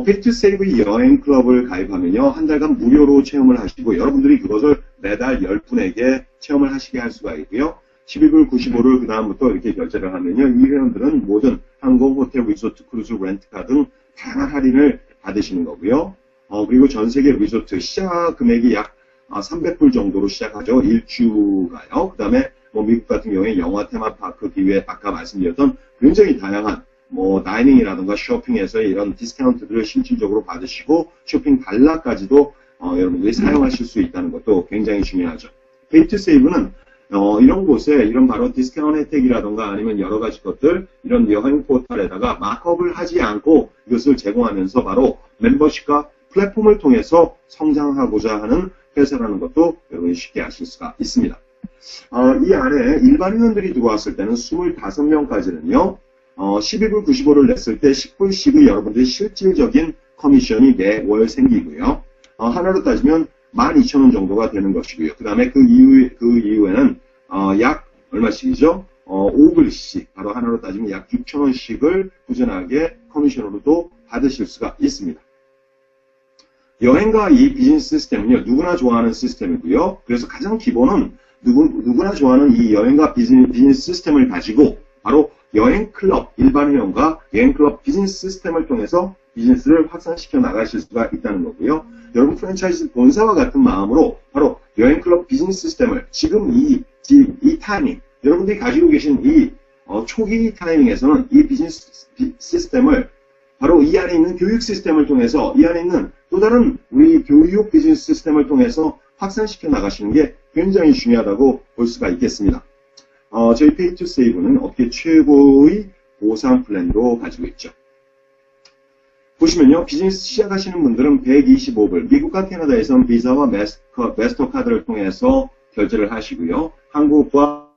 Pay to Save 여행 클럽을 가입하면요, 한 달간 무료로 체험을 하시고, 여러분들이 그것을 매달 10분에게 체험을 하시게 할 수가 있고요. 12불 95를 그 다음부터 이렇게 결제를 하면요, 이 회원들은 모든 항공, 호텔, 리조트, 크루즈, 렌트카 등 다양한 할인을 받으시는 거고요. 그리고 전 세계 리조트 시작 금액이 약 300불 정도로 시작하죠. 1주가요. 그 다음에 미국 같은 경우에 영화 테마파크 기회 아까 말씀드렸던 굉장히 다양한 다이닝이라든가 쇼핑에서의 이런 디스카운트들을 실질적으로 받으시고 쇼핑 단락까지도 여러분들이 사용하실 수 있다는 것도 굉장히 중요하죠. Pay to Save는 이런 곳에 이런 바로 디스카운트 혜택이라든가 아니면 여러 가지 것들 이런 여행 포털에다가 마크업을 하지 않고 이것을 제공하면서 바로 멤버십과 플랫폼을 통해서 성장하고자 하는 회사라는 것도 여러분이 쉽게 아실 수가 있습니다. 이 안에 일반 회원들이 들어왔을 때는 25명까지는요. 12불 95를 냈을 때 10불씩의 여러분들이 실질적인 커미션이 매월 생기고요. 하나로 따지면 12,000원 정도가 되는 것이고요. 그 다음에 그 이후에는 약 얼마씩이죠? 5불씩, 바로 하나로 따지면 약 6,000원씩을 꾸준하게 커미션으로도 받으실 수가 있습니다. 여행과 이 비즈니스 시스템은요, 누구나 좋아하는 시스템이고요. 그래서 가장 기본은 누구나 좋아하는 이 여행과 비즈니스 시스템을 가지고 바로 여행 클럽 일반 회원과 여행 클럽 비즈니스 시스템을 통해서 비즈니스를 확산시켜 나가실 수가 있다는 거고요. 여러분 프랜차이즈 본사와 같은 마음으로 바로 여행 클럽 비즈니스 시스템을 지금 이 타이밍, 여러분들이 가지고 계신 이 초기 타이밍에서는 이 비즈니스 시스템을 바로 이 안에 있는 교육 시스템을 통해서 이 안에 있는 또 다른 우리 교육 비즈니스 시스템을 통해서 확산시켜 나가시는 게 굉장히 중요하다고 볼 수가 있겠습니다. 저희 Pay to Save는 업계 최고의 보상 플랜도 가지고 있죠. 보시면요, 비즈니스 시작하시는 분들은 125불, 미국과 캐나다에서는 비자와 마스터카드를 통해서 결제를 하시고요. 한국과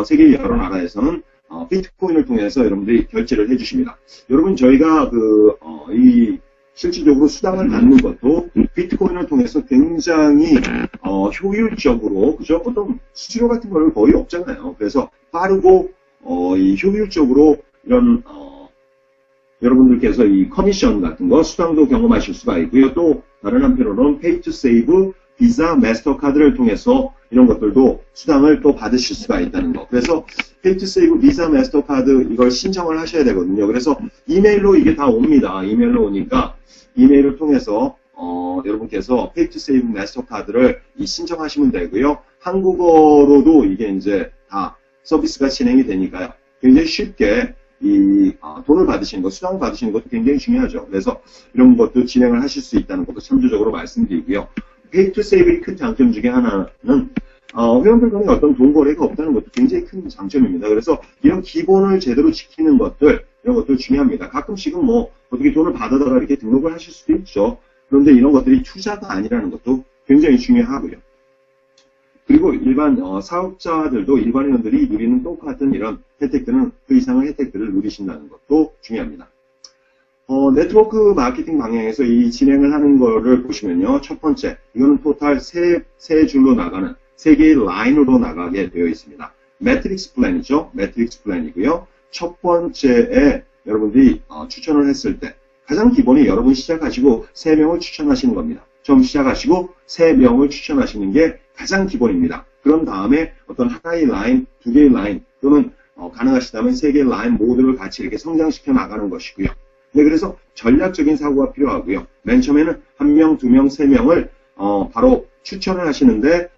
세계 여러 나라에서는 비트코인을 통해서 여러분들이 결제를 해주십니다. 여러분, 저희가 실질적으로 수당을 받는 것도 비트코인을 통해서 굉장히 효율적으로, 그죠? 어떤 수수료 같은 걸 거의 없잖아요. 그래서 빠르고 효율적으로 이런 여러분들께서 이 커미션 같은 거 수당도 경험하실 수가 있고요. 또 다른 한편으로는 Pay to Save 비자, 마스터카드를 통해서 이런 것들도 수당을 또 받으실 수가 있다는 거. 그래서 Pay to Save 비자, 마스터카드 이걸 신청을 하셔야 되거든요. 그래서 이메일로 이게 다 옵니다. 이메일로 오니까 이메일을 통해서 여러분께서 Pay to Save 마스터카드를 신청하시면 되고요. 한국어로도 이게 이제 다 서비스가 진행이 되니까요. 굉장히 쉽게 돈을 받으시는 것, 수당을 받으시는 것도 굉장히 중요하죠. 그래서 이런 것도 진행을 하실 수 있다는 것도 참조적으로 말씀드리고요. Pay to Save의 큰 장점 중에 하나는 회원들 간에 어떤 돈 거래가 없다는 것도 굉장히 큰 장점입니다. 그래서 이런 기본을 제대로 지키는 것들, 이런 것들 중요합니다. 가끔씩은 어떻게 돈을 받아다가 이렇게 등록을 하실 수도 있죠. 그런데 이런 것들이 투자가 아니라는 것도 굉장히 중요하고요. 그리고 일반 사업자들도 일반 회원들이 누리는 똑같은 이런 혜택들은 그 이상의 혜택들을 누리신다는 것도 중요합니다. 네트워크 마케팅 방향에서 이 진행을 하는 거를 보시면요. 첫 번째, 이거는 토탈 세 줄로 나가는 세 개의 라인으로 나가게 되어 있습니다. 매트릭스 플랜이죠. 매트릭스 플랜이고요. 첫 번째에 여러분들이 추천을 했을 때 가장 기본이 여러분 시작하시고 3명을 추천하시는 겁니다. 처음 시작하시고 3명을 추천하시는 게 가장 기본입니다. 그런 다음에 어떤 하나의 라인, 두 개의 라인 또는 가능하시다면 3개의 라인 모두를 같이 이렇게 성장시켜 나가는 것이고요. 네, 그래서 전략적인 사고가 필요하고요. 맨 처음에는 1명, 2명, 3명을 바로 추천을 하시는데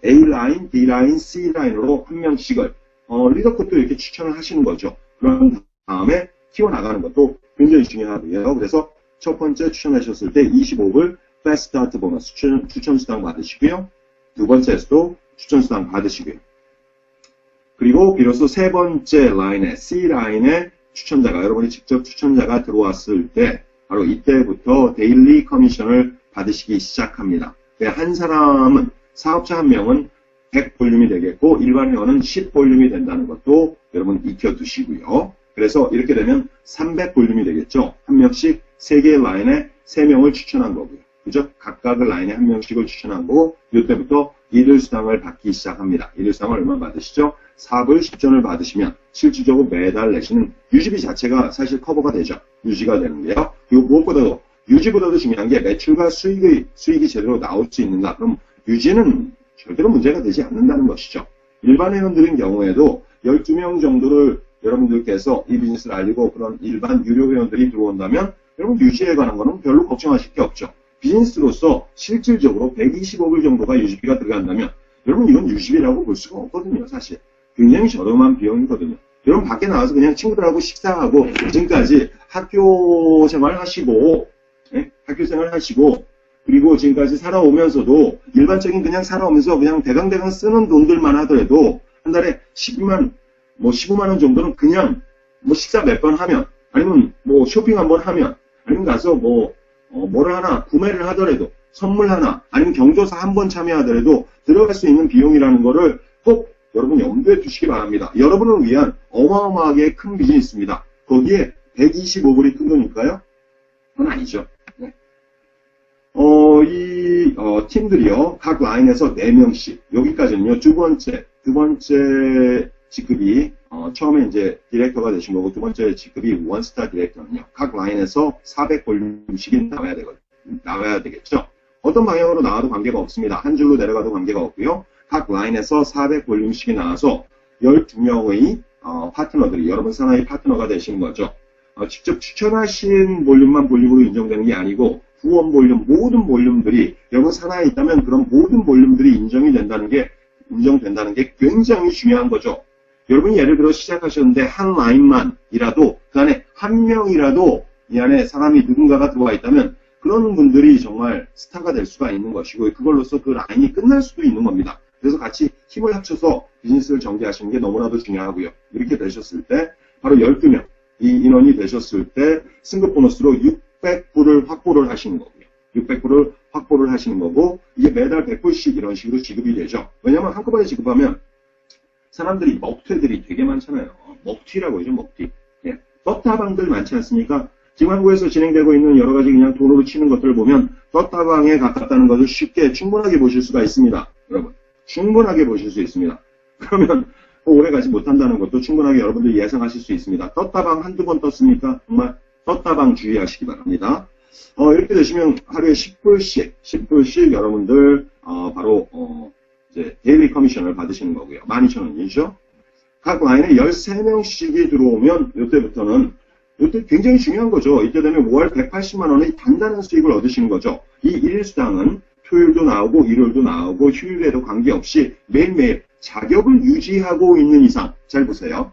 A 라인, B 라인, C 라인으로 1명씩을 리더급도 이렇게 추천을 하시는 거죠. 그런 다음에 키워나가는 것도 굉장히 중요하고요. 그래서 첫 번째 추천하셨을 때 25불 패스트 스타트 보너스 추천 수당 받으시고요. 두 번째에서도 추천 수당 받으시고요. 그리고 비로소 세 번째 라인에 C 라인에 추천자가 여러분이 직접 추천자가 들어왔을 때 바로 이때부터 데일리 커미션을 받으시기 시작합니다. 한 사람은 사업자 한 명은 100 볼륨이 되겠고 일반 회원은 10 볼륨이 된다는 것도 여러분 익혀두시고요. 그래서 이렇게 되면 300 볼륨이 되겠죠. 한 명씩 3개의 라인에 3명을 추천한 거고요. 그죠? 각각을 라인에 한 명씩을 추천하고 이때부터 일일 수당을 받기 시작합니다. 일일 수당을 얼마 받으시죠? 4불 10전을 받으시면 실질적으로 매달 내시는 유지비 자체가 사실 커버가 되죠. 유지가 되는데요. 그리고 무엇보다도 유지보다도 중요한 게 매출과 수익이 제대로 나올 수 있는가? 그럼 유지는 절대로 문제가 되지 않는다는 것이죠. 일반 회원들인 경우에도 12명 정도를 여러분들께서 이 비즈니스를 알리고 그런 일반 유료 회원들이 들어온다면 여러분 유지에 관한 거는 별로 걱정하실 게 없죠. 비즈니스로서 실질적으로 125불 정도가 유지비가 들어간다면 여러분 이건 유지비라고 볼 수가 없거든요. 사실 굉장히 저렴한 비용이거든요. 여러분 밖에 나와서 그냥 친구들하고 식사하고 지금까지 학교 생활 하시고 학교 생활 하시고 그리고 지금까지 살아오면서도 일반적인 그냥 살아오면서 그냥 대강대강 쓰는 돈들만 하더라도 한 달에 12만 15만 원 정도는 그냥 식사 몇 번 하면 아니면 쇼핑 한번 하면 아니면 가서 뭐를 하나 구매를 하더라도 선물 하나 아니면 경조사 한 번 참여하더라도 들어갈 수 있는 비용이라는 거를 꼭 여러분 염두에 두시기 바랍니다. 여러분을 위한 어마어마하게 큰 비즈니스입니다. 거기에 125불이 큰 거니까요? 그건 아니죠. 네. 팀들이요. 각 라인에서 4명씩. 여기까지는요. 두 번째 직급이, 처음에 이제 디렉터가 되신 거고, 두 번째 직급이 원스타 디렉터는요. 각 라인에서 400볼륨씩이 나와야 되겠죠. 어떤 방향으로 나와도 관계가 없습니다. 한 줄로 내려가도 관계가 없고요. 각 라인에서 400볼륨씩이 나와서 12명의, 파트너들이, 여러분 사나이 파트너가 되신 거죠. 직접 추천하신 볼륨만 볼륨으로 인정되는 게 아니고, 후원 볼륨, 모든 볼륨들이 여러분 산하에 있다면 그런 모든 볼륨들이 인정된다는 게 굉장히 중요한 거죠. 여러분이 예를 들어 시작하셨는데 한 라인만이라도 그 안에 한 명이라도 이 안에 사람이 누군가가 들어와 있다면 그런 분들이 정말 스타가 될 수가 있는 것이고 그걸로써 그 라인이 끝날 수도 있는 겁니다. 그래서 같이 힘을 합쳐서 비즈니스를 전개하시는 게 너무나도 중요하고요. 이렇게 되셨을 때 바로 12명 이 인원이 되셨을 때 승급 보너스로 600불을 확보를 하시는 거고요. 600불을 확보를 하시는 거고 이게 매달 100불씩 이런 식으로 지급이 되죠. 왜냐하면 한꺼번에 지급하면 사람들이 먹튀들이 되게 많잖아요. 먹튀라고 하죠. 먹튀. 예. 떴다방들 많지 않습니까? 지금 한국에서 진행되고 있는 여러 가지 그냥 돈으로 치는 것들을 보면 떴다방에 가깝다는 것을 쉽게 충분하게 보실 수가 있습니다. 여러분. 충분하게 보실 수 있습니다. 그러면 오래가지 못한다는 것도 충분하게 여러분들이 예상하실 수 있습니다. 떴다방 한두 번 떴습니까? 정말 떴다방 주의하시기 바랍니다. 이렇게 되시면 하루에 10불씩 여러분들, 바로, 이제, 데일리 커미션을 받으시는 거고요. 12,000원이죠. 각 라인에 13명씩이 들어오면, 이때 굉장히 중요한 거죠. 이때 되면 월 180만원의 단단한 수익을 얻으시는 거죠. 이 일수당은 토요일도 나오고, 일요일도 나오고, 휴일에도 관계없이 매일매일 자격을 유지하고 있는 이상, 잘 보세요.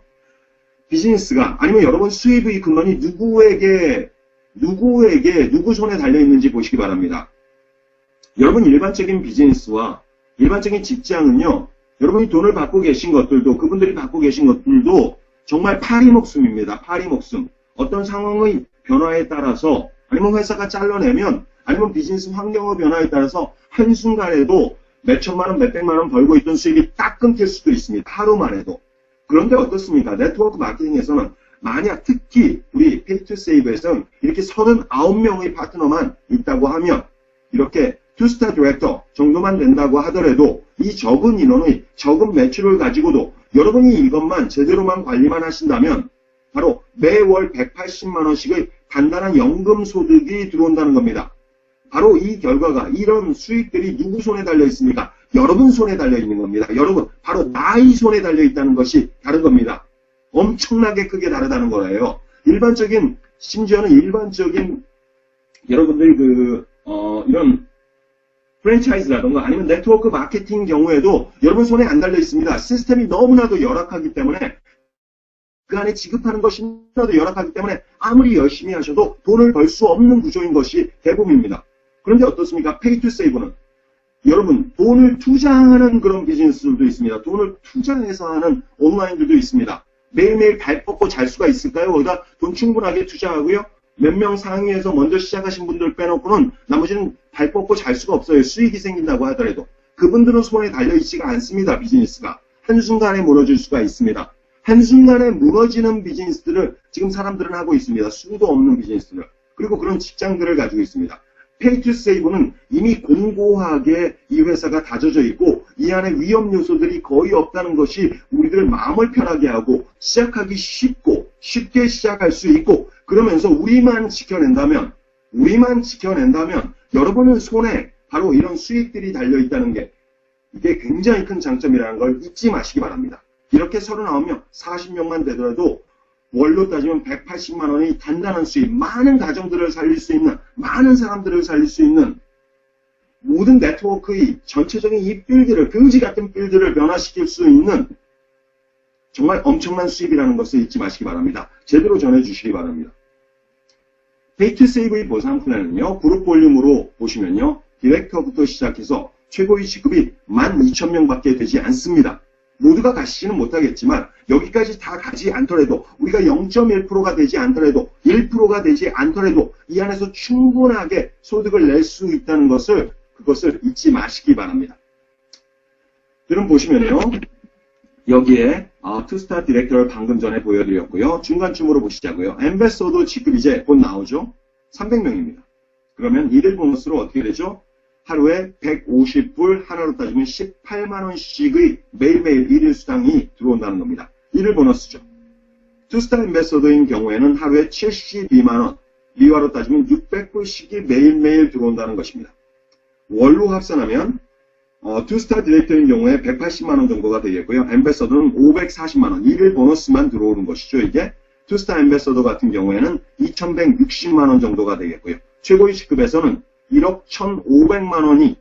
비즈니스가, 아니면 여러분 수입의 근원이 누구 손에 달려있는지 보시기 바랍니다. 여러분 일반적인 비즈니스와 일반적인 직장은요, 여러분이 돈을 받고 계신 것들도, 그분들이 받고 계신 것들도 정말 파리목숨입니다. 파리목숨. 어떤 상황의 변화에 따라서, 아니면 회사가 잘라내면, 아니면 비즈니스 환경의 변화에 따라서 한순간에도 몇천만원, 몇백만원 벌고 있던 수익이 딱 끊길 수도 있습니다. 하루만 해도. 그런데 어떻습니까? 네트워크 마케팅에서는 만약 특히 우리 페이투세이브에서는 이렇게 39명의 파트너만 있다고 하면 이렇게 투스타 디렉터 정도만 된다고 하더라도 이 적은 인원의 적은 매출을 가지고도 여러분이 이것만 제대로만 관리만 하신다면 바로 매월 180만원씩의 단단한 연금 소득이 들어온다는 겁니다. 바로 이 결과가 이런 수익들이 누구 손에 달려 있습니까? 여러분 손에 달려 있는 겁니다. 여러분 바로 나의 손에 달려 있다는 것이 다른 겁니다. 엄청나게 크게 다르다는 거예요. 심지어는 일반적인 여러분들 이런 프랜차이즈라던가 아니면 네트워크 마케팅 경우에도 여러분 손에 안 달려 있습니다. 시스템이 너무나도 열악하기 때문에 그 안에 지급하는 것이 너무나도 열악하기 때문에 아무리 열심히 하셔도 돈을 벌 수 없는 구조인 것이 대부분입니다. 그런데 어떻습니까? 페이투세이브는 여러분 돈을 투자하는 그런 비즈니스들도 있습니다. 돈을 투자해서 하는 온라인들도 있습니다. 매일매일 발 뻗고 잘 수가 있을까요? 거기다 돈 충분하게 투자하고요. 몇 명 상위에서 먼저 시작하신 분들 빼놓고는 나머지는 발 뻗고 잘 수가 없어요. 수익이 생긴다고 하더라도. 그분들은 손에 달려있지가 않습니다. 비즈니스가. 한순간에 무너질 수가 있습니다. 한순간에 무너지는 비즈니스들을 지금 사람들은 하고 있습니다. 수도 없는 비즈니스들. 그리고 그런 직장들을 가지고 있습니다. 페이 투 세이브는 이미 공고하게 이 회사가 다져져 있고 이 안에 위험 요소들이 거의 없다는 것이 우리들 마음을 편하게 하고 시작하기 쉽고 쉽게 시작할 수 있고 그러면서 우리만 지켜낸다면 여러분은 손에 바로 이런 수익들이 달려있다는 게 이게 굉장히 큰 장점이라는 걸 잊지 마시기 바랍니다. 이렇게 39명, 40명만 되더라도 월로 따지면 180만 원이 단단한 수익, 많은 가정들을 살릴 수 있는, 많은 사람들을 살릴 수 있는 모든 네트워크의 전체적인 이 빌드를, 그지 같은 빌드를 변화시킬 수 있는 정말 엄청난 수익이라는 것을 잊지 마시기 바랍니다. 제대로 전해주시기 바랍니다. 페이 투 세이브의 보상 플랜은요, 그룹 볼륨으로 보시면요, 디렉터부터 시작해서 최고의 직급이 12,000명밖에 되지 않습니다. 모두가 가시지는 못하겠지만 여기까지 다 가지 않더라도 우리가 0.1%가 되지 않더라도 1%가 되지 않더라도 이 안에서 충분하게 소득을 낼 수 있다는 것을 그것을 잊지 마시기 바랍니다. 여러분 보시면요. 여기에 투스타 디렉터를 방금 전에 보여드렸고요. 중간쯤으로 보시자고요. 엠베서더 직급 이제 곧 나오죠. 300명입니다. 그러면 1일 보너스로 어떻게 되죠? 하루에 150불, 하나로 따지면 18만원씩의 매일매일 1일 수당이 들어온다는 겁니다. 1일 보너스죠. 투스타 엠베서더인 경우에는 하루에 72만원, 리화로 따지면 600불씩이 매일매일 들어온다는 것입니다. 월로 합산하면 투스타 디렉터인 경우에 180만원 정도가 되겠고요. 엠베서더는 540만원, 1일 보너스만 들어오는 것이죠. 이게 투스타 엠베서더 같은 경우에는 2160만원 정도가 되겠고요. 최고위 직급에서는 1억 1,500만원이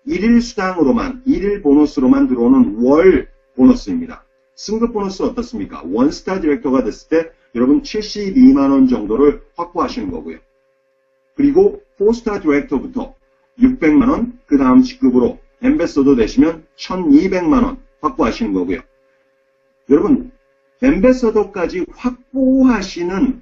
1일 수당으로만, 1일 보너스로만 들어오는 월 보너스입니다. 승급 보너스 어떻습니까? 원스타 디렉터가 됐을 때 여러분 72만원 정도를 확보하시는 거고요. 그리고 4스타 디렉터부터 600만원, 그 다음 직급으로 엠베서더 되시면 1200만원 확보하시는 거고요. 여러분, 엠베서더까지 확보하시는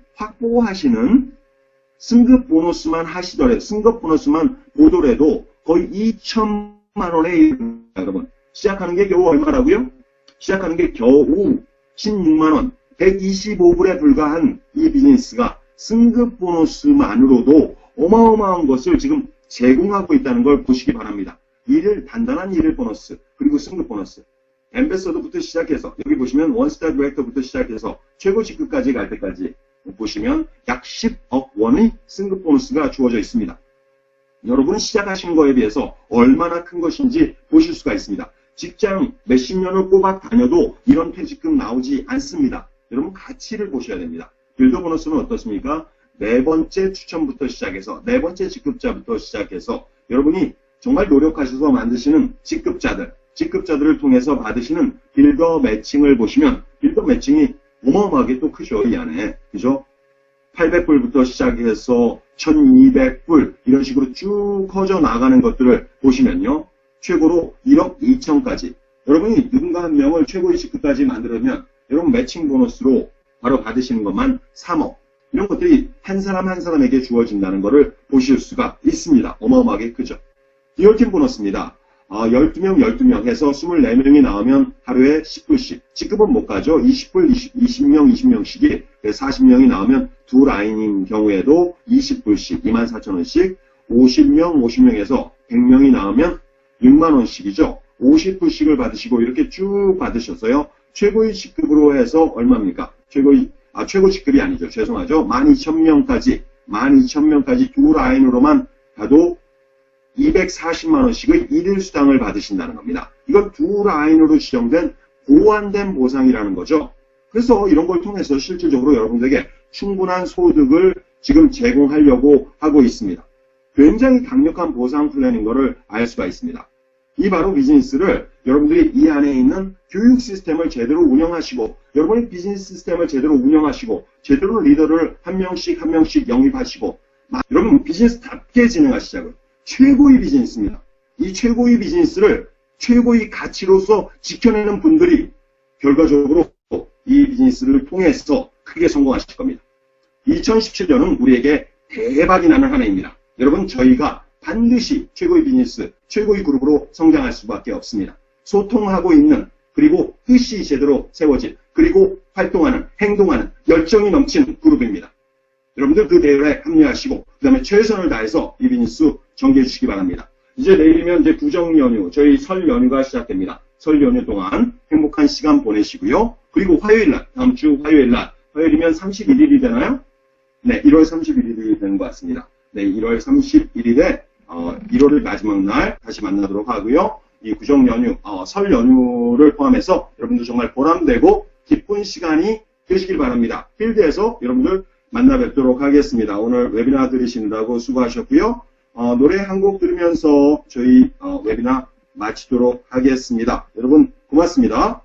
승급 보너스만 하시더라도, 승급 보너스만 보더라도 거의 2천만원에 여러분, 시작하는 게 겨우 얼마라고요? 시작하는 게 겨우 16만원, 125불에 불과한 이 비즈니스가 승급 보너스만으로도 어마어마한 것을 지금 제공하고 있다는 걸 보시기 바랍니다. 단단한 1일 보너스, 그리고 승급 보너스. 엠베서더부터 시작해서, 여기 보시면 원스타 디렉터부터 시작해서 최고 직급까지 갈 때까지 보시면 약 10억 원의 승급 보너스가 주어져 있습니다. 여러분은 시작하신 거에 비해서 얼마나 큰 것인지 보실 수가 있습니다. 직장 몇십 년을 꼬박 다녀도 이런 퇴직금 나오지 않습니다. 여러분 가치를 보셔야 됩니다. 빌더 보너스는 어떻습니까? 네 번째 추천부터 시작해서, 네 번째 직급자부터 시작해서 여러분이 정말 노력하셔서 만드시는 직급자들을 통해서 받으시는 빌더 매칭을 보시면 빌더 매칭이 어마어마하게 또 크죠. 이 안에. 그죠? 800불부터 시작해서 1200불 이런 식으로 쭉 커져 나가는 것들을 보시면요. 최고로 1억 2천까지. 여러분이 누군가 한 명을 최고의 직급까지 만들면 여러분 매칭 보너스로 바로 받으시는 것만 3억. 이런 것들이 한 사람 한 사람에게 주어진다는 것을 보실 수가 있습니다. 어마어마하게 크죠. 디얼팀 보너스입니다. 12명 해서 24명이 나오면 하루에 10불씩. 직급은 못 가죠. 20불, 20명씩이 40명이 나오면 두 라인인 경우에도 20불씩, 24,000원씩. 50명에서 100명이 나오면 6만원씩이죠. 50불씩을 받으시고 이렇게 쭉 받으셨어요. 최고의 직급으로 해서 얼마입니까? 최고 직급이 아니죠. 죄송하죠. 12,000명까지 두 라인으로만 가도 240만원씩의 1일 수당을 받으신다는 겁니다. 이건 두 라인으로 지정된 보완된 보상이라는 거죠. 그래서 이런 걸 통해서 실질적으로 여러분들에게 충분한 소득을 지금 제공하려고 하고 있습니다. 굉장히 강력한 보상 플랜인 것을 알 수가 있습니다. 이 바로 비즈니스를 여러분들이 이 안에 있는 교육 시스템을 제대로 운영하시고 여러분의 비즈니스 시스템을 제대로 운영하시고 제대로 리더를 한 명씩 영입하시고 여러분 비즈니스답게 진행하시자고요. 최고의 비즈니스입니다. 이 최고의 비즈니스를 최고의 가치로서 지켜내는 분들이 결과적으로 이 비즈니스를 통해서 크게 성공하실 겁니다. 2017년은 우리에게 대박이 나는 한 해입니다. 여러분 저희가 반드시 최고의 비즈니스, 최고의 그룹으로 성장할 수밖에 없습니다. 소통하고 있는 그리고 뜻이 제대로 세워진 그리고 활동하는 행동하는 열정이 넘치는 그룹입니다. 여러분들 그 대회에 합류하시고 그 다음에 최선을 다해서 이 비즈니스 정리해 주시기 바랍니다. 이제 내일이면 이제 구정 연휴, 저희 설 연휴가 시작됩니다. 설 연휴 동안 행복한 시간 보내시고요. 그리고 화요일날, 다음 주 화요일날, 화요일이면 31일이 되나요? 네, 1월 31일이 되는 것 같습니다. 네, 1월 31일에 1월의 마지막 날 다시 만나도록 하고요. 이 구정 연휴, 설 연휴를 포함해서 여러분들 정말 보람되고 기쁜 시간이 되시길 바랍니다. 필드에서 여러분들 만나 뵙도록 하겠습니다. 오늘 웨비나 들으시느라고 수고하셨고요. 노래 한 곡 들으면서 저희 웨비나 마치도록 하겠습니다. 여러분 고맙습니다.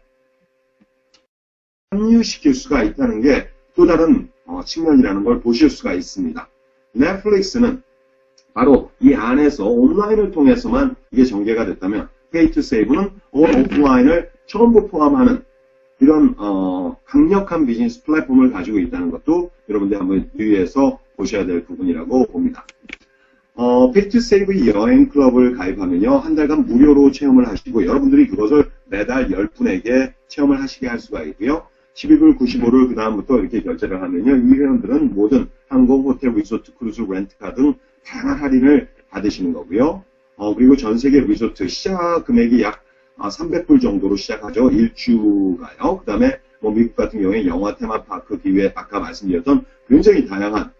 합류시킬 수가 있다는 게 또 다른 측면이라는 걸 보실 수가 있습니다. 넷플릭스는 바로 이 안에서 온라인을 통해서만 이게 전개가 됐다면 Pay to Save는 오프라인을 전부 포함하는 이런 강력한 비즈니스 플랫폼을 가지고 있다는 것도 여러분들 한번 유의해서 보셔야 될 부분이라고 봅니다. Pay to Save 여행 클럽을 가입하면요, 한 달간 무료로 체험을 하시고 여러분들이 그것을 매달 10분에게 체험을 하시게 할 수가 있고요. 12불 95를 그 다음부터 이렇게 결제를 하면요, 이 회원들은 모든 항공, 호텔, 리조트, 크루즈, 렌트카 등 다양한 할인을 받으시는 거고요. 그리고 전 세계 리조트 시작 금액이 약 300불 정도로 시작하죠. 1주가요. 그 다음에 미국 같은 경우에 영화 테마파크 기회 아까 말씀드렸던 굉장히 다양한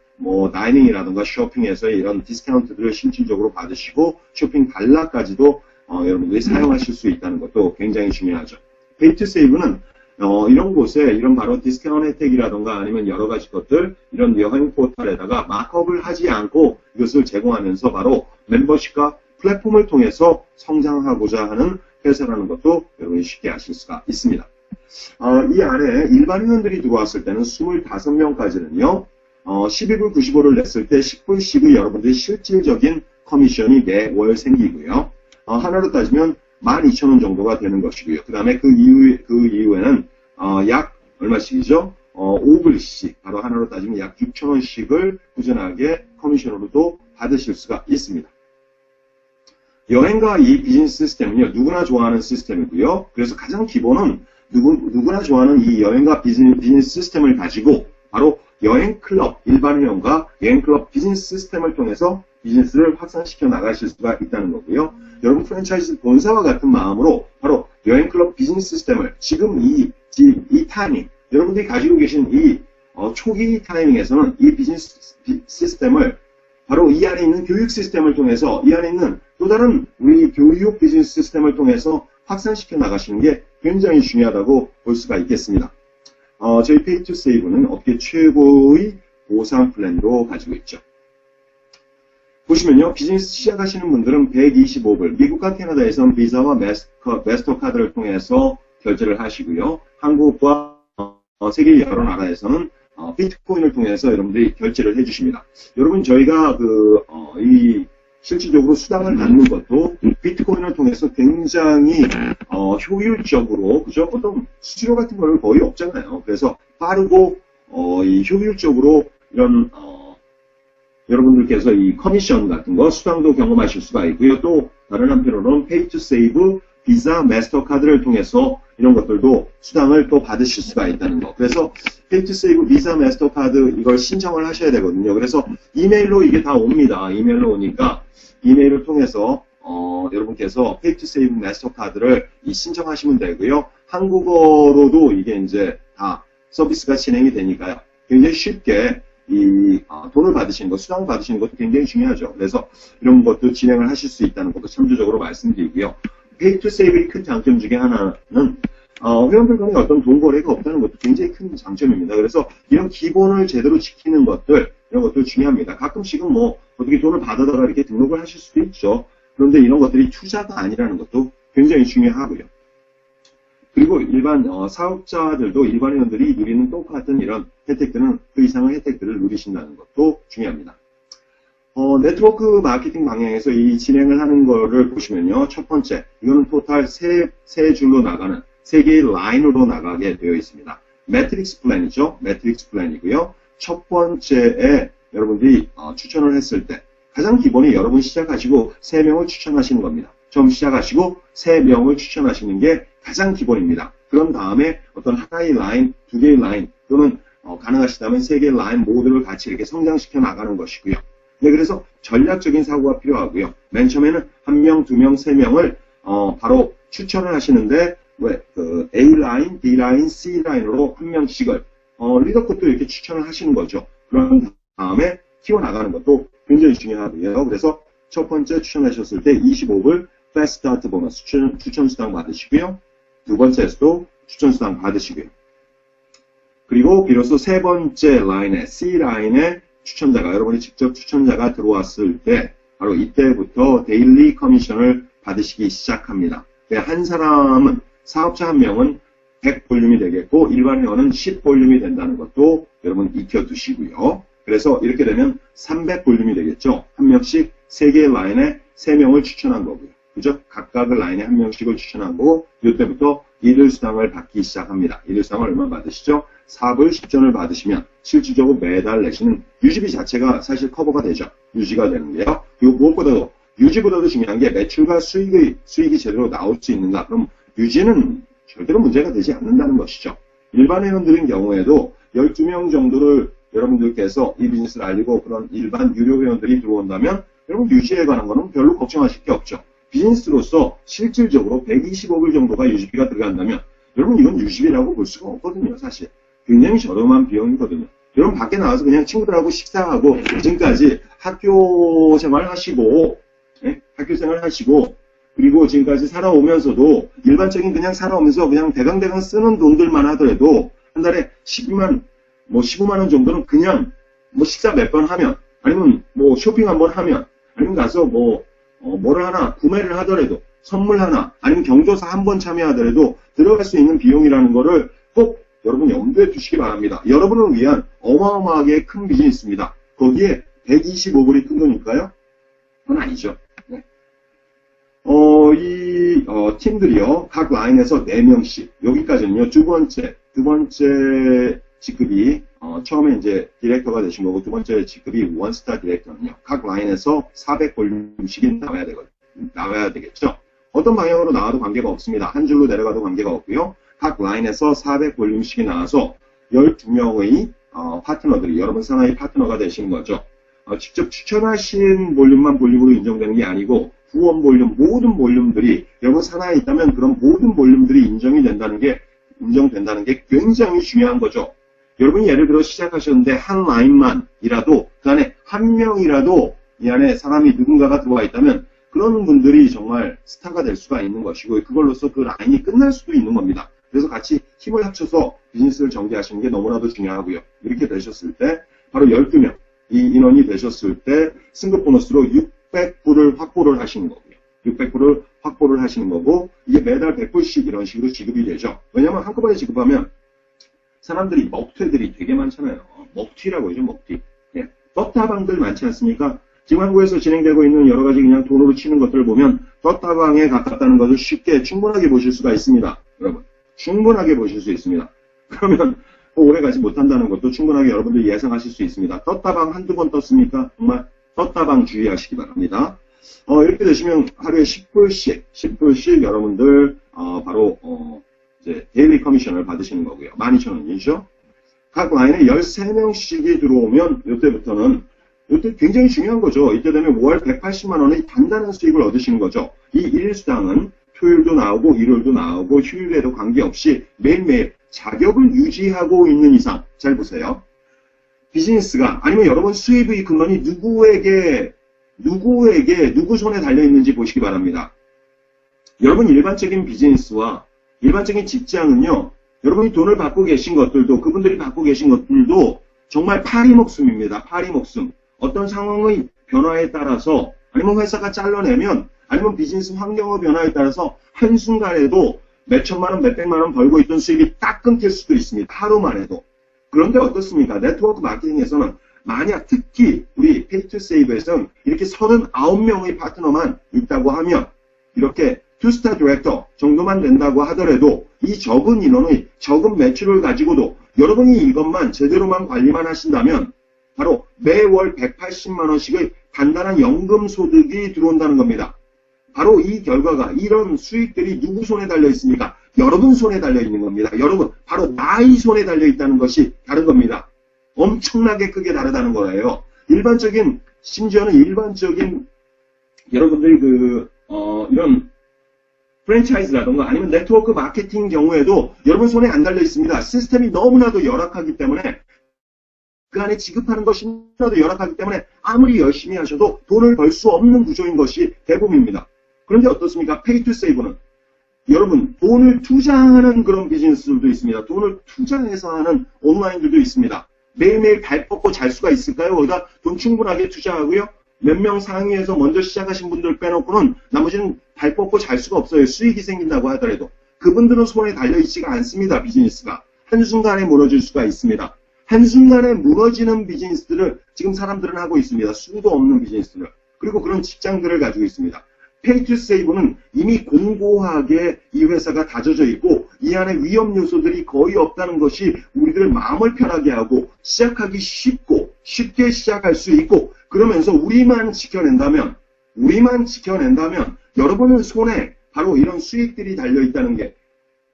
다이닝이라든가 쇼핑에서의 이런 디스카운트들을 실질적으로 받으시고 쇼핑 단락까지도 여러분들이 사용하실 수 있다는 것도 굉장히 중요하죠. Pay to Save는 이런 곳에 이런 바로 디스카운트 혜택이라든가 아니면 여러 가지 것들 이런 여행 포털에다가 마크업을 하지 않고 이것을 제공하면서 바로 멤버십과 플랫폼을 통해서 성장하고자 하는 회사라는 것도 여러분이 쉽게 아실 수가 있습니다. 이 안에 일반인들이 들어왔을 때는 25명까지는요. 12불 95를 냈을 때 10불씩의 여러분들의 실질적인 커미션이 매월 생기고요. 하나로 따지면 12,000원 정도가 되는 것이고요. 그 다음에 그 이후에는 약 얼마씩이죠? 5불씩, 바로 하나로 따지면 약 6,000원씩을 꾸준하게 커미션으로도 받으실 수가 있습니다. 여행과 이 비즈니스 시스템은요, 누구나 좋아하는 시스템이고요. 그래서 가장 기본은 누구나 좋아하는 이 여행과 비즈니스 시스템을 가지고 바로 여행 클럽 일반회원과 여행 클럽 비즈니스 시스템을 통해서 비즈니스를 확산시켜 나가실 수가 있다는 거고요. 여러분 프랜차이즈 본사와 같은 마음으로 바로 여행 클럽 비즈니스 시스템을 지금 이 타이밍, 여러분들이 가지고 계신 이 초기 타이밍에서는 이 비즈니스 시스템을 바로 이 안에 있는 교육 시스템을 통해서 이 안에 있는 또 다른 우리 교육 비즈니스 시스템을 통해서 확산시켜 나가시는 게 굉장히 중요하다고 볼 수가 있겠습니다. 저희 Pay to Save는 업계 최고의 보상 플랜도 가지고 있죠. 보시면요, 비즈니스 시작하시는 분들은 125불, 미국과 캐나다에서는 비자와 마스터카드를 통해서 결제를 하시고요. 한국과 세계 여러 나라에서는 비트코인을 통해서 여러분들이 결제를 해주십니다. 여러분, 저희가 실질적으로 수당을 받는 것도 비트코인을 통해서 굉장히 효율적으로, 그죠? 어떤 수수료 같은 거는 거의 없잖아요. 그래서 빠르고 효율적으로 이런 여러분들께서 이 커미션 같은 거 수당도 경험하실 수가 있고요. 또 다른 한편으로는 Pay to Save 비자, 마스터카드를 통해서 이런 것들도 수당을 또 받으실 수가 있다는 거. 그래서 Pay to Save 비자, 마스터카드 이걸 신청을 하셔야 되거든요. 그래서 이메일로 이게 다 옵니다. 이메일로 오니까 이메일을 통해서 여러분께서 Pay to Save 마스터카드를 신청하시면 되고요. 한국어로도 이게 이제 다 서비스가 진행이 되니까요. 굉장히 쉽게 돈을 받으시는 것, 수당 받으시는 것도 굉장히 중요하죠. 그래서 이런 것도 진행을 하실 수 있다는 것도 참조적으로 말씀드리고요. Pay to Save의 큰 장점 중에 하나는 회원들 간에 어떤 돈 거래가 없다는 것도 굉장히 큰 장점입니다. 그래서 이런 기본을 제대로 지키는 것들, 이런 것들 중요합니다. 가끔씩은 어떻게 돈을 받아다가 이렇게 등록을 하실 수도 있죠. 그런데 이런 것들이 투자가 아니라는 것도 굉장히 중요하고요. 그리고 일반 사업자들도 일반 회원들이 누리는 똑같은 이런 혜택들은 그 이상의 혜택들을 누리신다는 것도 중요합니다. 네트워크 마케팅 방향에서 이 진행을 하는 거를 보시면요. 첫 번째, 이거는 토탈 세 줄로 나가는 세 개의 라인으로 나가게 되어 있습니다. 매트릭스 플랜이죠. 매트릭스 플랜이고요. 첫 번째에 여러분들이 추천을 했을 때 가장 기본이 여러분 시작하시고 3명을 추천하시는 겁니다. 처음 시작하시고 3명을 추천하시는 게 가장 기본입니다. 그런 다음에 어떤 하나의 라인, 두 개의 라인 또는 가능하시다면 3개의 라인 모두를 같이 이렇게 성장시켜 나가는 것이고요. 네, 그래서 전략적인 사고가 필요하고요. 맨 처음에는 1명, 2명, 3명을 바로 추천을 하시는데 A라인, B라인, C라인으로 한 명씩을 리더급도 이렇게 추천을 하시는 거죠. 그런 다음에 키워나가는 것도 굉장히 중요하고요. 그래서 첫 번째 추천하셨을 때 25불 패스트 스타트 보너스 추천 수당 받으시고요. 두 번째에서도 추천 수당 받으시고요. 그리고 비로소 세 번째 라인에 C라인에 추천자가 여러분이 직접 추천자가 들어왔을 때 바로 이때부터 데일리 커미션을 받으시기 시작합니다. 한 사람은 사업자 한 명은 100 볼륨이 되겠고 일반 회원은 10 볼륨이 된다는 것도 여러분 익혀두시고요. 그래서 이렇게 되면 300 볼륨이 되겠죠. 한 명씩 3개의 라인에 3명을 추천한 거고요. 그죠? 각각의 라인에 한 명씩을 추천한 거고 이때부터 이들 수당을 받기 시작합니다. 이들 수당을 얼마 받으시죠? 4불 10전을 받으시면 실질적으로 매달 내시는 유지비 자체가 사실 커버가 되죠. 유지가 되는데요. 그리고 무엇보다도 유지보다도 중요한 게 매출과 수익이 제대로 나올 수 있는가? 그럼 유지는 절대로 문제가 되지 않는다는 것이죠. 일반 회원들인 경우에도 12명 정도를 여러분들께서 이 비즈니스를 알리고 그런 일반 유료 회원들이 들어온다면 여러분 유지에 관한 거는 별로 걱정하실 게 없죠. 비즈니스로서 실질적으로 125불 정도가 유지비가 들어간다면 여러분 이건 유지비라고 볼 수가 없거든요. 사실 굉장히 저렴한 비용이거든요. 여러분 밖에 나와서 그냥 친구들하고 식사하고 지금까지 학교 생활 하시고 그리고 지금까지 살아오면서도 일반적인 그냥 살아오면서 그냥 대강대강 쓰는 돈들만 하더라도 한 달에 12만 15만 원 정도는 그냥 식사 몇 번 하면 아니면 쇼핑 한번 하면 아니면 가서 뭐를 하나 구매를 하더라도 선물 하나 아니면 경조사 한 번 참여하더라도 들어갈 수 있는 비용이라는 거를 꼭 여러분 염두에 두시기 바랍니다. 여러분을 위한 어마어마하게 큰 비즈니스입니다. 거기에 125불이 큰 거니까요? 그건 아니죠. 네. 팀들이요. 각 라인에서 4명씩 여기까지는요. 두 번째 직급이 처음에 이제 디렉터가 되신 거고 두 번째 직급이 원스타 디렉터는요. 각 라인에서 400볼륨씩이 나와야 되겠죠. 어떤 방향으로 나와도 관계가 없습니다. 한 줄로 내려가도 관계가 없고요. 각 라인에서 400볼륨씩이 나와서 12명의 파트너들이 여러분 사나이 파트너가 되시는 거죠. 직접 추천하신 볼륨만 볼륨으로 인정되는 게 아니고 후원 볼륨, 모든 볼륨들이 여러분 산하에 있다면 그런 모든 볼륨들이 인정된다는 게 굉장히 중요한 거죠. 여러분이 예를 들어 시작하셨는데 한 라인만이라도 그 안에 한 명이라도 이 안에 사람이 누군가가 들어와 있다면 그런 분들이 정말 스타가 될 수가 있는 것이고 그걸로써 그 라인이 끝날 수도 있는 겁니다. 그래서 같이 힘을 합쳐서 비즈니스를 전개하시는 게 너무나도 중요하고요. 이렇게 되셨을 때 바로 12명 이 인원이 되셨을 때 승급 보너스로 600불을 확보를 하시는 거고요. 600불을 확보를 하시는 거고 이게 매달 100불씩 이런 식으로 지급이 되죠. 왜냐하면 한꺼번에 지급하면 사람들이 먹튀들이 되게 많잖아요. 먹튀라고 하죠. 먹튀. 예. 떴다방들 많지 않습니까? 지금 한국에서 진행되고 있는 여러 가지 그냥 돈으로 치는 것들을 보면 떴다방에 가깝다는 것을 쉽게 충분하게 보실 수가 있습니다. 여러분. 충분하게 보실 수 있습니다. 그러면 오래가지 못한다는 것도 충분하게 여러분들 예상하실 수 있습니다. 떴다방 한두 번 떴습니까? 정말 떴다방 주의하시기 바랍니다. 이렇게 되시면 하루에 10불씩 여러분들 바로 이제 데일리 커미션을 받으시는 거고요. 12,000원이죠. 각 라인에 13명씩이 들어오면 이때 굉장히 중요한 거죠. 이때 되면 월 180만 원의 단단한 수익을 얻으시는 거죠. 이 일수당은 토요일도 나오고 일요일도 나오고 휴일에도 관계없이 매일매일 자격을 유지하고 있는 이상 잘 보세요. 비즈니스가 아니면 여러분 수입의 근원이 누구 손에 달려있는지 보시기 바랍니다. 여러분 일반적인 비즈니스와 일반적인 직장은요. 여러분이 돈을 받고 계신 것들도 그분들이 받고 계신 것들도 정말 파리목숨입니다. 파리목숨. 어떤 상황의 변화에 따라서 아니면 회사가 잘라내면 아니면 비즈니스 환경의 변화에 따라서 한순간에도 몇천만 원, 몇백만 원 벌고 있던 수입이 딱 끊길 수도 있습니다. 하루만 해도. 그런데 어떻습니까? 네트워크 마케팅에서는 만약 특히 우리 페이투세이브에서는 이렇게 39명의 파트너만 있다고 하면 이렇게 투스타 디렉터 정도만 된다고 하더라도 이 적은 인원의 적은 매출을 가지고도 여러분이 이것만 제대로만 관리만 하신다면 바로 매월 180만 원씩의 단단한 연금 소득이 들어온다는 겁니다. 바로 이 결과가 이런 수익들이 누구 손에 달려 있습니까? 여러분 손에 달려 있는 겁니다. 여러분 바로 나의 손에 달려 있다는 것이 다른 겁니다. 엄청나게 크게 다르다는 거예요. 일반적인 심지어는 일반적인 여러분들이 이런 프랜차이즈라던가 아니면 네트워크 마케팅 경우에도 여러분 손에 안 달려 있습니다. 시스템이 너무나도 열악하기 때문에 그 안에 지급하는 것이 너무나도 열악하기 때문에 아무리 열심히 하셔도 돈을 벌 수 없는 구조인 것이 대부분입니다. 그런데 어떻습니까? 페이 투 세이브는 여러분 돈을 투자하는 그런 비즈니스들도 있습니다. 돈을 투자해서 하는 온라인들도 있습니다. 매일매일 발 뻗고 잘 수가 있을까요? 거기다 돈 충분하게 투자하고요. 몇 명 상위에서 먼저 시작하신 분들 빼놓고는 나머지는 발 뻗고 잘 수가 없어요. 수익이 생긴다고 하더라도. 그분들은 손에 달려있지가 않습니다. 비즈니스가. 한순간에 무너질 수가 있습니다. 한순간에 무너지는 비즈니스들을 지금 사람들은 하고 있습니다. 수도 없는 비즈니스들을. 그리고 그런 직장들을 가지고 있습니다. 페이 투 세이브는 이미 공고하게 이 회사가 다져져 있고 이 안에 위험 요소들이 거의 없다는 것이 우리들 마음을 편하게 하고 시작하기 쉽고 쉽게 시작할 수 있고 그러면서 우리만 지켜낸다면 여러분의 손에 바로 이런 수익들이 달려있다는 게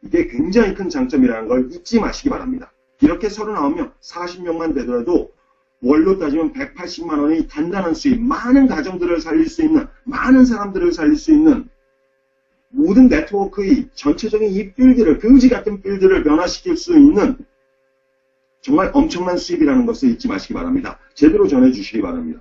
이게 굉장히 큰 장점이라는 걸 잊지 마시기 바랍니다. 이렇게 39명, 40명만 되더라도 월로 따지면 180만 원이 단단한 수입, 많은 가정들을 살릴 수 있는, 많은 사람들을 살릴 수 있는 모든 네트워크의 전체적인 이 빌드를, 금지 같은 빌드를 변화시킬 수 있는 정말 엄청난 수입이라는 것을 잊지 마시기 바랍니다. 제대로 전해주시기 바랍니다.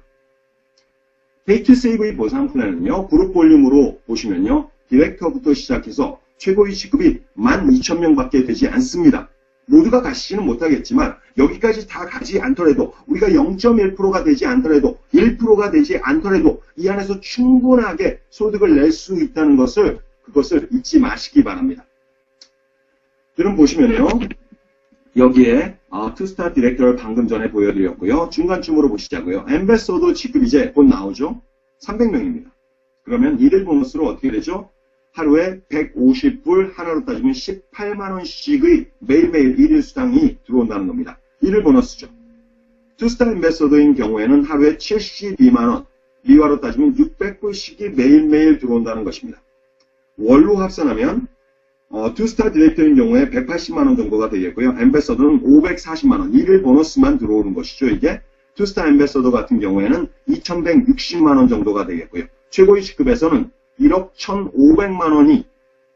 페이 투 세이브의 보상 플랜은요, 그룹 볼륨으로 보시면요, 디렉터부터 시작해서 최고의 직급이 12,000명밖에 되지 않습니다. 모두가 가시지는 못하겠지만 여기까지 다 가지 않더라도 우리가 0.1%가 되지 않더라도 1%가 되지 않더라도 이 안에서 충분하게 소득을 낼 수 있다는 그것을 잊지 마시기 바랍니다. 여러분 보시면요. 여기에 투스타 디렉터를 방금 전에 보여드렸고요. 중간쯤으로 보시자고요. 엠베서더 직급 이제 곧 나오죠. 300명입니다. 그러면 이들 보너스로 어떻게 되죠? 하루에 150불, 하나로 따지면 18만원씩의 매일매일 일일 수당이 들어온다는 겁니다. 일일 보너스죠. 투스타 엠베서더인 경우에는 하루에 72만원, 미화로 따지면 600불씩이 매일매일 들어온다는 것입니다. 월로 합산하면 투스타 디렉터인 경우에 180만원 정도가 되겠고요. 엠베서더는 540만원, 일일 보너스만 들어오는 것이죠. 이게 투스타 엠베서더 같은 경우에는 2160만원 정도가 되겠고요. 최고위 직급에서는 1억 1,500만원이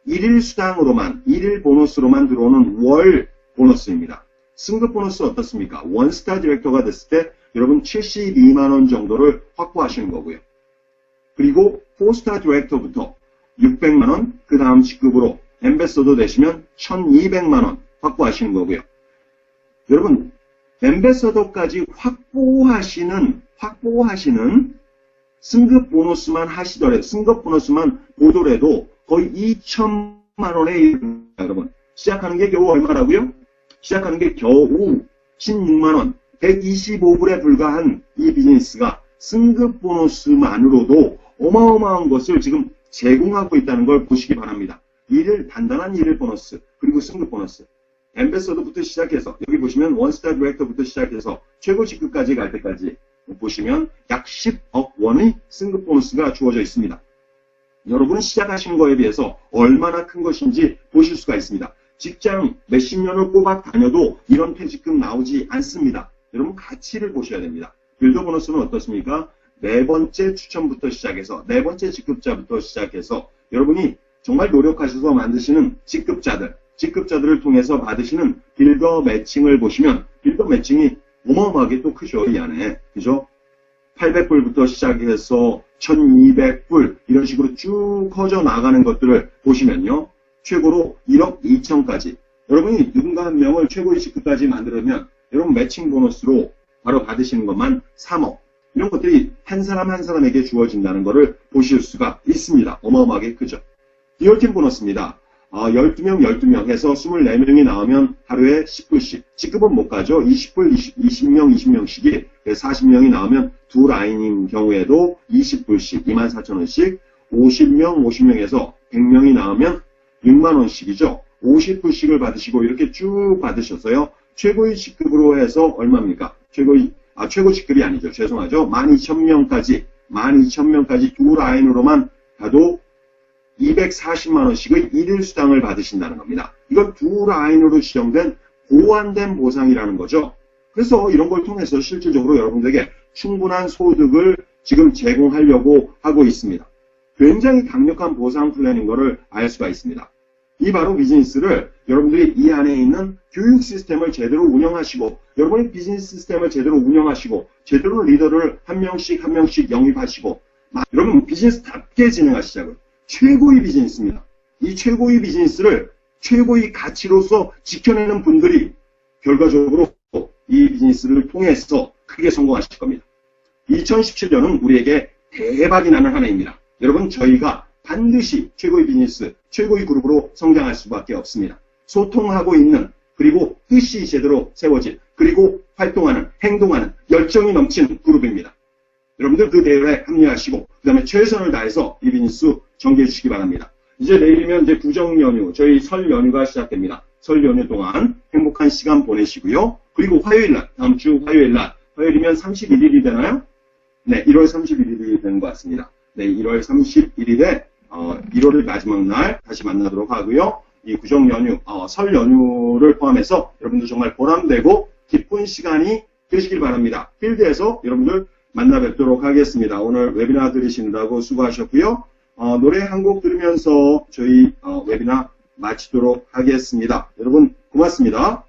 일일 수당으로만, 일일 보너스로만 들어오는 월 보너스입니다. 승급 보너스 어떻습니까? 원스타 디렉터가 됐을 때 여러분 72만원 정도를 확보하시는 거고요. 그리고 4스타 디렉터부터 600만원, 그 다음 직급으로 엠베서더 되시면 1,200만원 확보하시는 거고요. 여러분, 엠베서더까지 확보하시는 승급 보너스만 하시더라도, 승급 보너스만 보더라도 거의 2천만원에 여러분, 시작하는 게 겨우 얼마라고요? 시작하는 게 겨우 16만원, 125불에 불과한 이 비즈니스가 승급 보너스만으로도 어마어마한 것을 지금 제공하고 있다는 걸 보시기 바랍니다. 단단한 일일 보너스, 그리고 승급 보너스. 엠베서더부터 시작해서, 여기 보시면 원스타 디렉터부터 시작해서 최고 직급까지 갈 때까지 보시면 약 10억 원의 승급 보너스가 주어져 있습니다. 여러분은 시작하신 거에 비해서 얼마나 큰 것인지 보실 수가 있습니다. 직장 몇십 년을 꼬박 다녀도 이런 퇴직금 나오지 않습니다. 여러분 가치를 보셔야 됩니다. 빌더 보너스는 어떻습니까? 네 번째 추천부터 시작해서, 네 번째 직급자부터 시작해서 여러분이 정말 노력하셔서 만드시는 직급자들을 통해서 받으시는 빌더 매칭을 보시면 빌더 매칭이 어마어마하게 또 크죠. 이 안에. 그죠? 800불부터 시작해서 1200불 이런 식으로 쭉 커져 나가는 것들을 보시면요. 최고로 1억 2천까지. 여러분이 누군가 한 명을 최고의 직급까지 만들면 여러분 매칭 보너스로 바로 받으시는 것만 3억. 이런 것들이 한 사람 한 사람에게 주어진다는 것을 보실 수가 있습니다. 어마어마하게 크죠. 디얼팀 보너스입니다. 12명 해서 24명이 나오면 하루에 10불씩. 직급은 못 가죠. 20불, 20명, 40명이 나오면 두 라인인 경우에도 20불씩, 24,000원씩. 50명에서 100명이 나오면 6만원씩이죠. 50불씩을 받으시고 이렇게 쭉 받으셔서요. 최고의 직급으로 해서 얼마입니까? 최고 직급이 아니죠. 죄송하죠. 12,000명까지 두 라인으로만 가도 240만원씩의 일일 수당을 받으신다는 겁니다. 이건 두 라인으로 지정된 보완된 보상이라는 거죠. 그래서 이런 걸 통해서 실질적으로 여러분들에게 충분한 소득을 지금 제공하려고 하고 있습니다. 굉장히 강력한 보상 플랜인 것을 알 수가 있습니다. 이 바로 비즈니스를 여러분들이 이 안에 있는 교육 시스템을 제대로 운영하시고 여러분의 비즈니스 시스템을 제대로 운영하시고 제대로 리더를 한 명씩 영입하시고 여러분 비즈니스답게 진행하시자고요. 최고의 비즈니스입니다. 이 최고의 비즈니스를 최고의 가치로서 지켜내는 분들이 결과적으로 이 비즈니스를 통해서 크게 성공하실 겁니다. 2017년은 우리에게 대박이 나는 한 해입니다. 여러분 저희가 반드시 최고의 비즈니스, 최고의 그룹으로 성장할 수밖에 없습니다. 소통하고 있는 그리고 뜻이 제대로 세워진 그리고 활동하는 행동하는 열정이 넘치는 그룹입니다. 여러분들 그 대회에 합류하시고 그 다음에 최선을 다해서 이 비즈니스 전개해 주시기 바랍니다. 이제 내일이면 이제 구정 연휴, 저희 설 연휴가 시작됩니다. 설 연휴 동안 행복한 시간 보내시고요. 그리고 화요일날, 다음 주 화요일이면 31일이 되나요? 네, 1월 31일이 되는 것 같습니다. 네, 1월 31일에 1월의 마지막 날 다시 만나도록 하고요. 이 구정 연휴, 설 연휴를 포함해서 여러분들 정말 보람되고 기쁜 시간이 되시길 바랍니다. 필드에서 여러분들 만나 뵙도록 하겠습니다. 오늘 웨비나 들으시느라고 수고하셨고요. 노래 한 곡 들으면서 저희 웨비나 마치도록 하겠습니다. 여러분 고맙습니다.